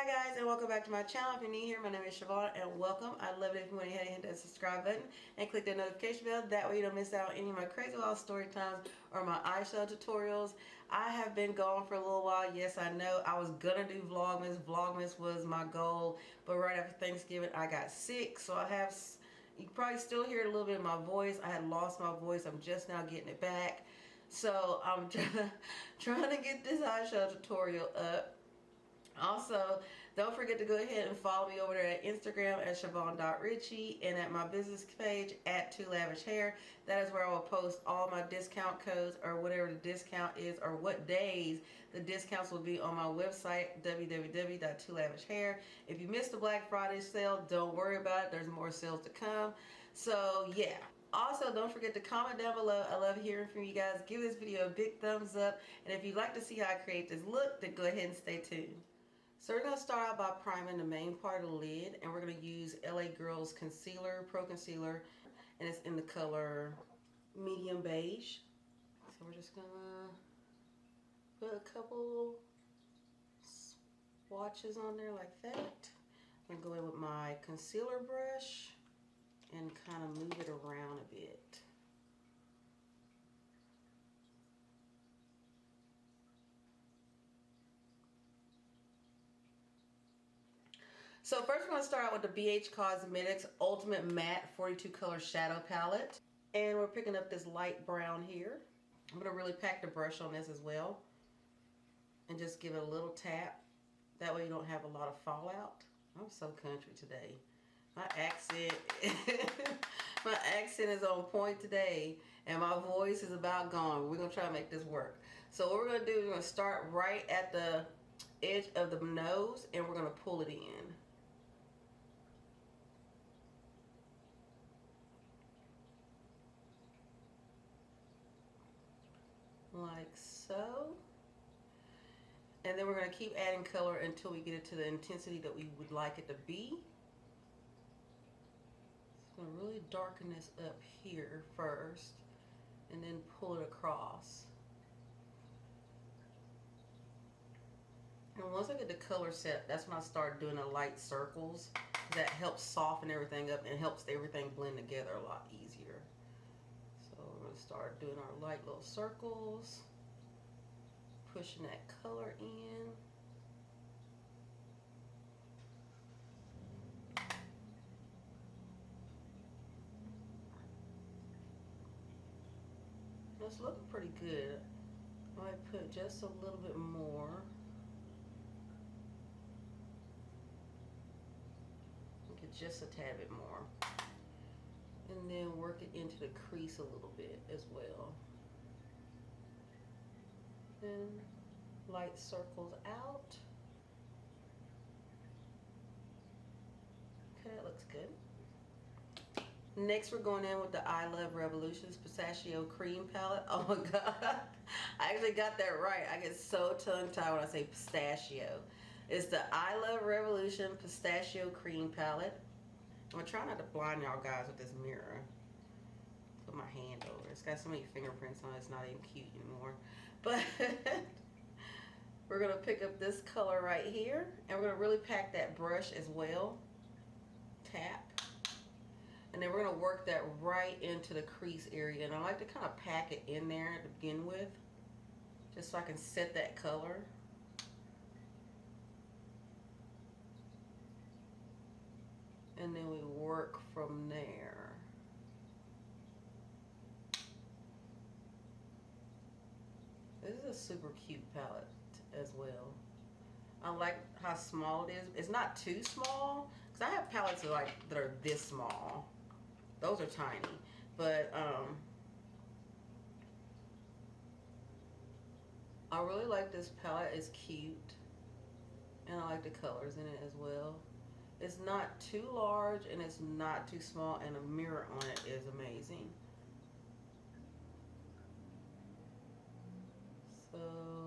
Hi guys, and welcome back to my channel. If you're new here, my name is Shavonne and welcome. I'd love it if you went ahead and hit that subscribe button and click that notification bell. That way you don't miss out on any of my crazy wild story times or my eyeshadow tutorials. I have been gone for a little while. Yes, I know I was gonna do Vlogmas. Vlogmas was my goal, but right after Thanksgiving I got sick, so you can probably still hear a little bit of my voice. I had lost my voice. I'm just now getting it back. So I'm trying to get this eyeshadow tutorial up. Also, don't forget to go ahead and follow me over there at Instagram at Shavonne.Ritchie and at my business page at Too Lavish Hair. That is where I will post all my discount codes or whatever the discount is or what days the discounts will be on my website www.toolavishhair. If you missed the Black Friday sale, don't worry about it. There's more sales to come. So yeah. Also, don't forget to comment down below. I love hearing from you guys. Give this video a big thumbs up. And if you'd like to see how I create this look, then go ahead and stay tuned. So we're going to start out by priming the main part of the lid, and we're going to use LA Girl's concealer, Pro Concealer, and it's in the color medium beige. So we're just going to put a couple swatches on there like that. I'm going to go in with my concealer brush and kind of move it around a bit. So first we're going to start out with the BH Cosmetics Ultimate Matte 42 Color Shadow Palette. And we're picking up this light brown here. I'm going to really pack the brush on this as well. And just give it a little tap. That way you don't have a lot of fallout. I'm so country today. My accent, my accent is on point today. And my voice is about gone. We're going to try to make this work. So what we're going to do is we're going to start right at the edge of the nose. And we're going to pull it in. Like so. And then we're going to keep adding color until we get it to the intensity that we would like it to be. So I'm going to really darken this up here first and then pull it across. And once I get the color set, that's when I start doing the light circles. That helps soften everything up and helps everything blend together a lot easier. So we're going to start doing our light little circles, pushing that color in. It's looking pretty good. I might put just a little bit more. Get just a tad bit more. And then work it into the crease a little bit as well. Then light circles out. Okay, that looks good. Next we're going in with the I Love Revolution's Pistachio Cream Palette. Oh my god. I actually got that right. I get so tongue-tied when I say pistachio. It's the I Love Revolution Pistachio Cream Palette. I'm going to try not to blind y'all guys with this mirror. Put my hand over. It's got so many fingerprints on it, it's not even cute anymore. But we're going to pick up this color right here. And we're going to really pack that brush as well. Tap. And then we're going to work that right into the crease area. And I like to kind of pack it in there to begin with. Just so I can set that color. And then we work from there. This is a super cute palette as well. I like how small it is. It's not too small, because I have palettes that are this small. Those are tiny. But I really like this palette. It's cute. And I like the colors in it as well. It's not too large and it's not too small, and the mirror on it is amazing. So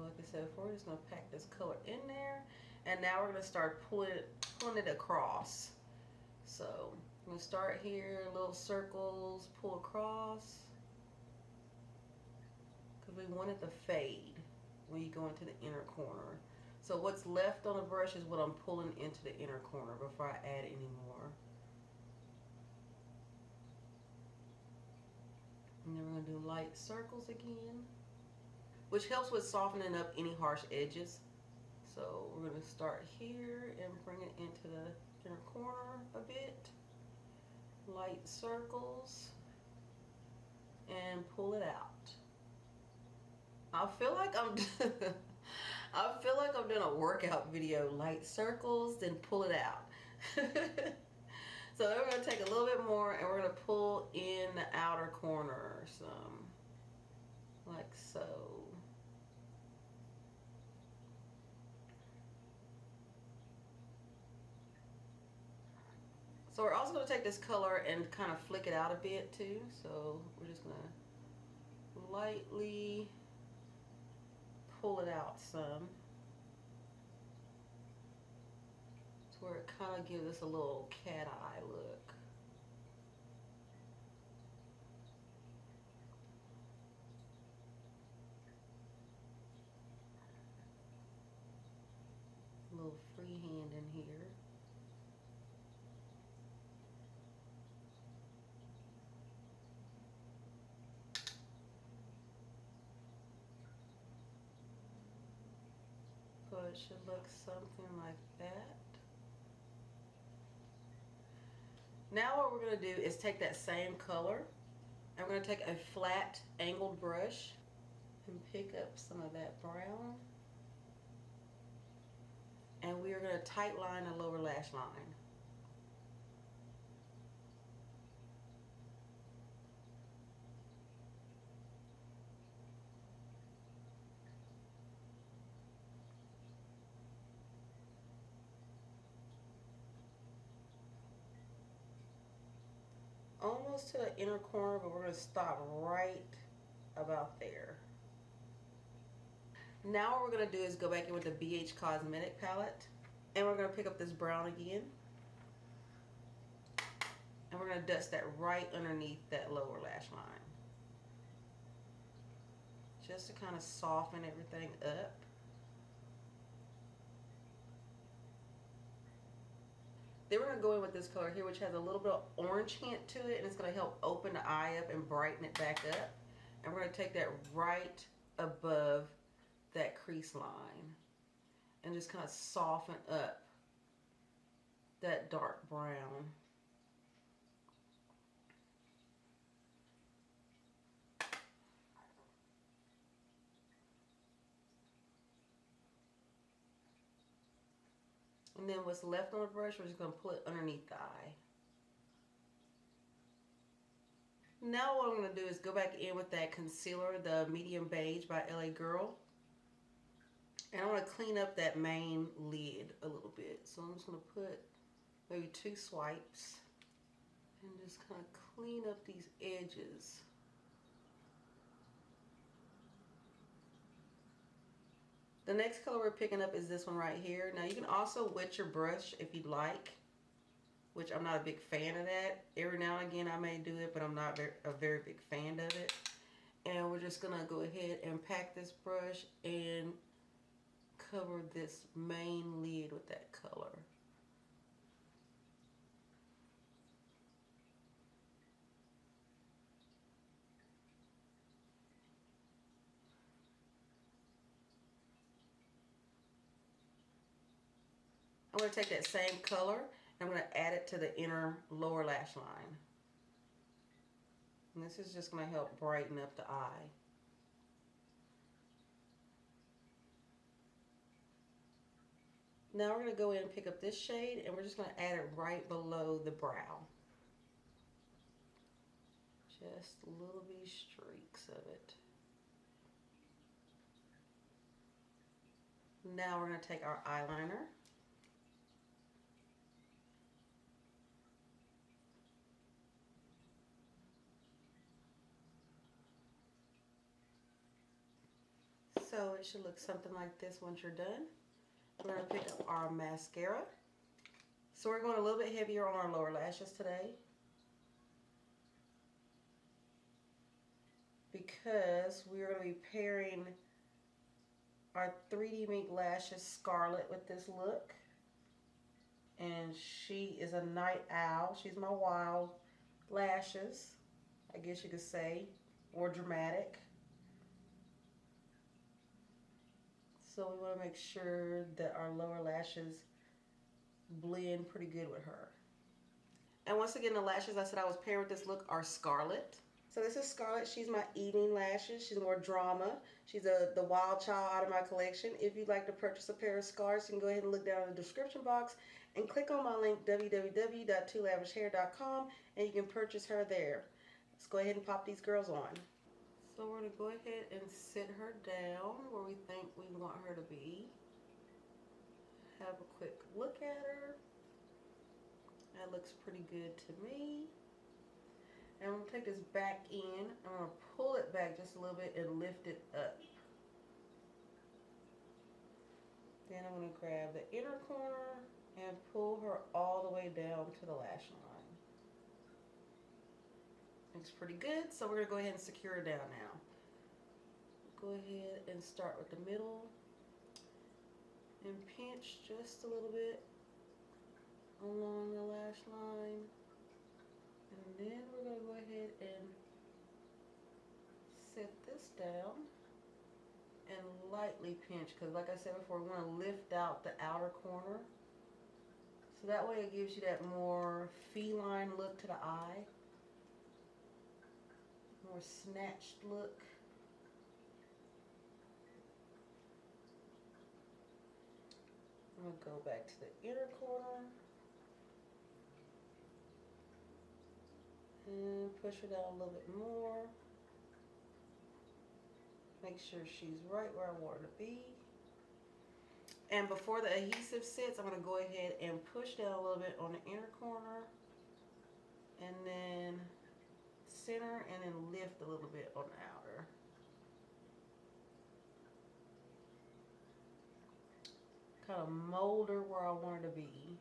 like I said before, we're just going to pack this color in there, and now we're going to start pulling it across. So I'm going to start here, little circles, pull across, because we want it to fade when you go into the inner corner. So what's left on the brush is what I'm pulling into the inner corner before I add any more. And then we're going to do light circles again, which helps with softening up any harsh edges. So we're going to start here and bring it into the inner corner a bit. Light circles and pull it out. I feel like I'm I feel like I'm doing a workout video. Light circles, then pull it out. So then we're going to take a little bit more and we're going to pull in the outer corner some, like so. So we're also going to take this color and kind of flick it out a bit too. So we're just going to lightly pull it out some, to where it kind of gives us a little cat eye look. A little freehand in here. So it should look something like that. Now what we're going to do is take that same color and we're going to take a flat angled brush and pick up some of that brown, and we are going to tight line the lower lash line. Almost to the inner corner, but we're going to stop right about there. Now what we're going to do is go back in with the BH Cosmetic palette, and we're going to pick up this brown again, and we're going to dust that right underneath that lower lash line, just to kind of soften everything up. Then we're going to go in with this color here, which has a little bit of orange hint to it, and it's going to help open the eye up and brighten it back up. And we're going to take that right above that crease line and just kind of soften up that dark brown. And then what's left on the brush, we're just going to pull it underneath the eye. Now what I'm going to do is go back in with that concealer, the Medium Beige by LA Girl. And I want to clean up that main lid a little bit. So I'm just going to put maybe 2 swipes and just kind of clean up these edges. The next color we're picking up is this one right here. Now you can also wet your brush if you'd like, which I'm not a big fan of that. Every now and again I may do it, but I'm not a very big fan of it. And we're just gonna go ahead and pack this brush and cover this main lid with that color. I'm going to take that same color and I'm going to add it to the inner lower lash line. And this is just going to help brighten up the eye. Now we're going to go in and pick up this shade and we're just going to add it right below the brow. Just little bitty streaks of it. Now we're going to take our eyeliner. So it should look something like this once you're done. We're going to pick up our mascara. So we're going a little bit heavier on our lower lashes today, because we're going to be pairing our 3D Mink lashes Scarlett with this look. And she is a night owl. She's my wild lashes, I guess you could say, or dramatic. So we want to make sure that our lower lashes blend pretty good with her. And once again, the lashes I said I was pairing with this look are Scarlett. So this is Scarlett. She's my evening lashes. She's more drama. She's the wild child out of my collection. If you'd like to purchase a pair of scars, you can go ahead and look down in the description box and click on my link www.toolavishhair.com and you can purchase her there. Let's go ahead and pop these girls on. So we're going to go ahead and sit her down where we think we want her to be. Have a quick look at her. That looks pretty good to me. And I'm going to take this back in. I'm going to pull it back just a little bit and lift it up. Then I'm going to grab the inner corner and pull her all the way down to the lash line. Looks pretty good. So we're going to go ahead and secure her down now. Go ahead and start with the middle and pinch just a little bit along the lash line. And then we're going to go ahead and set this down and lightly pinch, because like I said before, we want to lift out the outer corner. So that way it gives you that more feline look to the eye. More snatched look. I'm going to go back to the inner corner. And push her down a little bit more. Make sure she's right where I want her to be. And before the adhesive sits, I'm going to go ahead and push down a little bit on the inner corner. And then center and then lift a little bit on the outer. Kind of mold her where I want her to be.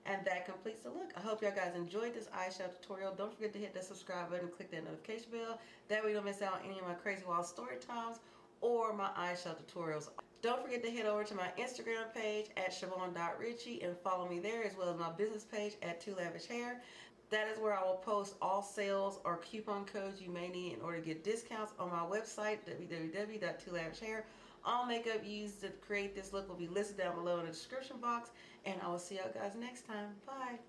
And that completes the look. I hope y'all guys enjoyed this eyeshadow tutorial. Don't forget to hit that subscribe button and click that notification bell. That way you don't miss out on any of my crazy wild story times or my eyeshadow tutorials. Don't forget to head over to my Instagram page at Shavonne.Ritchie and follow me there, as well as my business page at Too Lavish Hair. That is where I will post all sales or coupon codes you may need in order to get discounts on my website, www.toolavishhair. All makeup used to create this look will be listed down below in the description box. And I will see y'all guys next time. Bye.